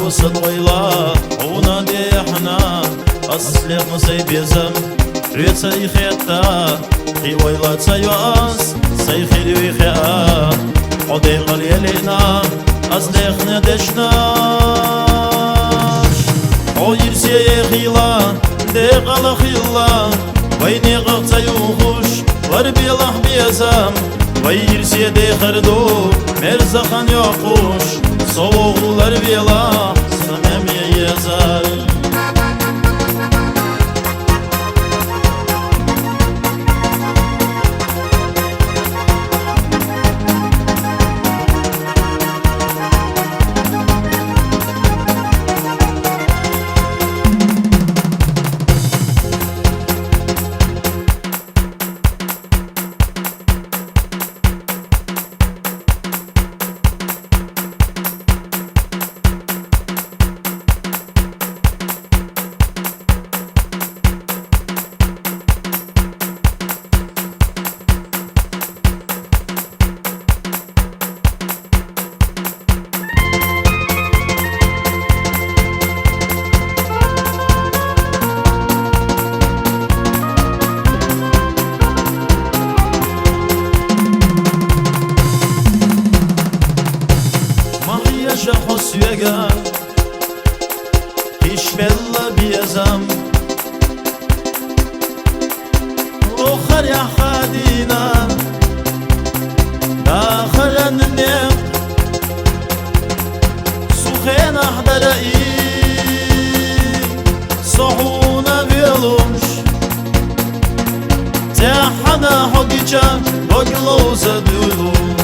وصل ويلا ونادي احنا أصلي قصي بيزم ريت سيخيتا خي ويلا تسيواس سيخي ويخيا عدي قليلنا أصلي اخنا دشنا عير سيخيلا دي قل خيلا ويني غغتا يوخوش غربي الله بيزم وير سيدي خردو مرزخان يوخوش soğuklar bela samimiye yazar حسيقا إيش بلا بيزم أخر يا خادينا داخل النيم سخين أحضر صحونا بيلوش تحنا حقيقة وقلوزة دولوش